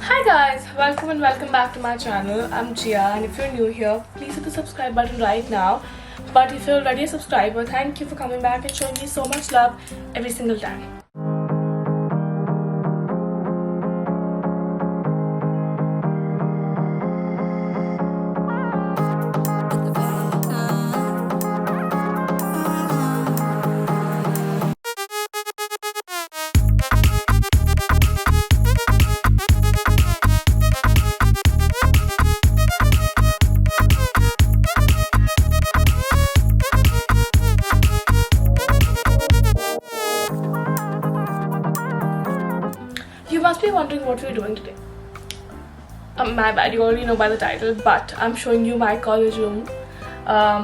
Hi guys, welcome and welcome back to my channel. I'm Gia, and if you're new here, please hit the subscribe button right now. But if you're already a subscriber, thank you for coming back and showing me so much love every single time. You must be wondering what we're doing today. My bad, you already know by the title, but I'm showing you my college room.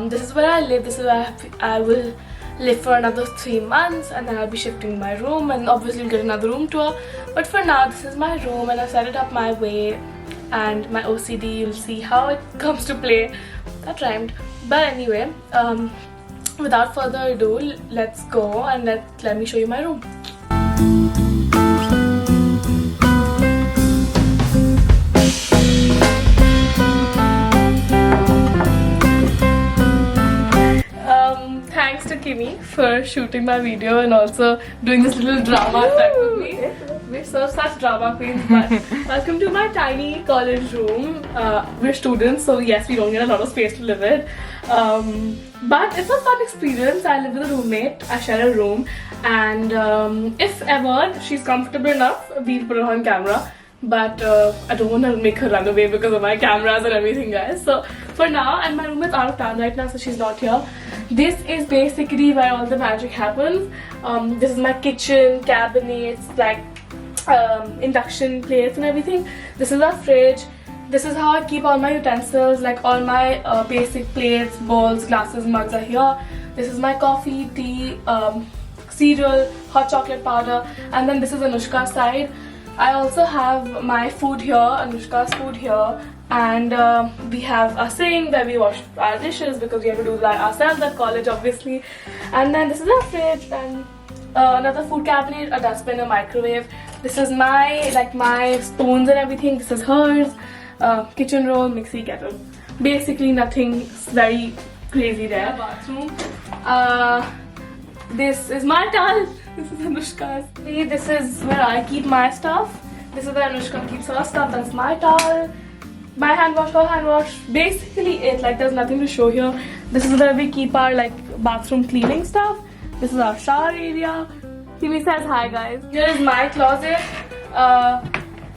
This is where I live, this is where I will live for another 3 months, and then I'll be shifting my room, and obviously you'll get another room tour. But for now, this is my room, and I've set it up my way, and my OCD, you'll see how it comes to play. That rhymed. But anyway, without further ado, let's go and let me show you my room. Thanks to Kimi for shooting my video and also doing this little drama effect with me. We're such drama queens, but welcome to my tiny college room. We're students, so yes, we don't get a lot of space to live in. But it's a fun experience. I live with a roommate, I share a room, and if ever she's comfortable enough, we'll put her on camera. But I don't want to make her run away because of my cameras and everything, guys. So for now, and my roommate's out of town right now, so she's not here. This is basically where all the magic happens. This is my kitchen, cabinets, like induction plates and everything. This is our fridge. This is how I keep all my utensils, like all my basic plates, bowls, glasses, mugs are here. This is my coffee, tea, cereal, hot chocolate powder, and then this is Anushka's side. I also have my food here, Anushka's food here, and we have a sink where we wash our dishes because we have to do that ourselves at college, obviously. And then this is our fridge and another food cabinet, a dustbin, a microwave. This is my spoons and everything. This is hers. Kitchen roll, mixie, kettle. Basically nothing very crazy there. Bathroom. This is my towel. This is Anushka's. This is where I keep my stuff. This is where Anushka keeps her stuff. That's my towel. My hand wash, her hand wash. Basically it. Like, there's nothing to show here. This is where we keep our bathroom cleaning stuff. This is our shower area. Kimi says hi, guys. Here is my closet.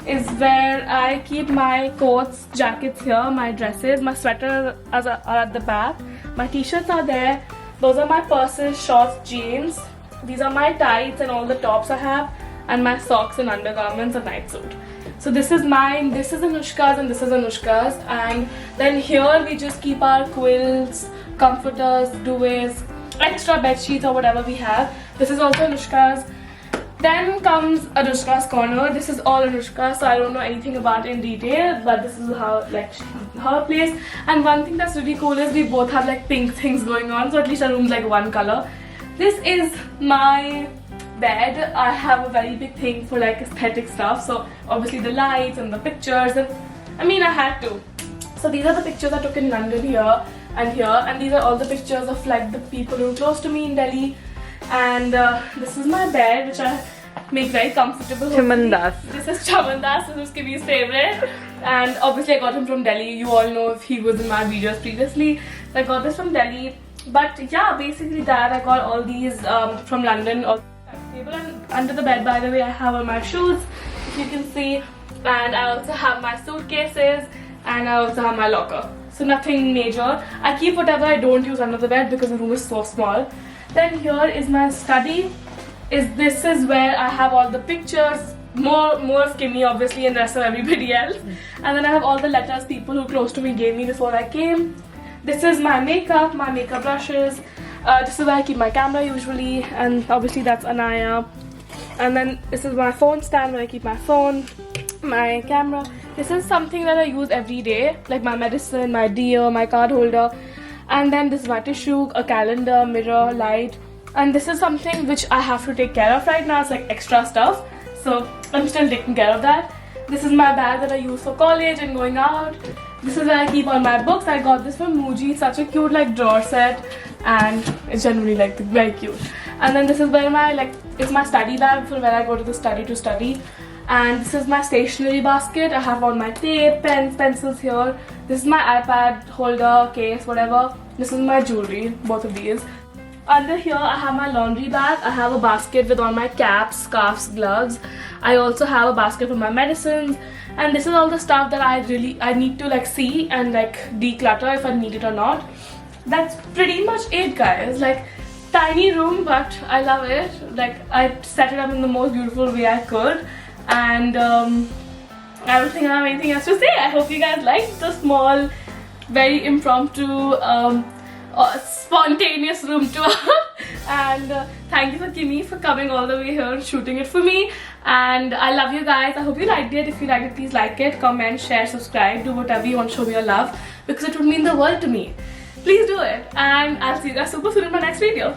Is where I keep my coats, jackets here, my dresses, my sweaters are at the back. My t-shirts are there. Those are my purses, shorts, jeans. These are my tights and all the tops I have, and my socks and undergarments and night suit. So this is mine, this is Anushka's, and this is Anushka's. And then here we just keep our quilts, comforters, duvets, extra bed sheets or whatever we have. This is also Anushka's. Then comes Anushka's corner. This is all Anushka, so I don't know anything about it in detail, but this is how her place. And one thing that's really cool is we both have pink things going on, so at least our room's one color. This is my bed. I have a very big thing for aesthetic stuff, so obviously the lights and the pictures, and I mean I had to. So these are the pictures I took in London here, and these are all the pictures of the people who are close to me in Delhi. And this is my bed, which I make very comfortable. Chamandas. This is Chamandas, this is Kimi's favorite, and obviously I got him from Delhi. You all know if he was in my videos previously. So I got this from Delhi. But yeah, basically that. I got all these from London. And under the bed, by the way, I have all my shoes, if you can see, and I also have my suitcases, and I also have my locker. So nothing major. I keep whatever I don't use under the bed because the room is so small. Then here is my study. This is where I have all the pictures, more of Kimi obviously, and the rest of everybody else. And then I have all the letters people who close to me gave me before I came. This is my makeup brushes. This is where I keep my camera usually, and obviously that's Anaya. And then this is my phone stand where I keep my phone, my camera. This is something that I use every day, like my medicine, my deo, my card holder. And then this is my tissue, a calendar, mirror, light. And this is something which I have to take care of right now. It's extra stuff, so I'm still taking care of that. This is my bag that I use for college and going out. This is where I keep all my books. I got this from Muji. It's such a cute like drawer set, and it's generally like very cute. And then this is where my it's my study bag for where I go to the study to study. And this is my stationery basket. I have all my tape, pens, pencils here. This is my iPad holder, case, whatever. This is my jewelry, both of these. Under here I have my laundry bag. I have a basket with all my caps, scarves, gloves. I also have a basket for my medicines, and this is all the stuff that I need to like see and like declutter if I need it or not. That's pretty much it, guys. Like, tiny room, but I love it. Like, I set it up in the most beautiful way I could, and I don't think I have anything else to say. I hope you guys liked the small, very impromptu, spontaneous room tour. And thank you for Kimmy for coming all the way here and shooting it for me. And I love you guys. I hope you liked it. If you liked it, please like it, comment, share, subscribe, do whatever you want to show me your love, because it would mean the world to me. Please do it, and I'll see you guys super soon in my next video.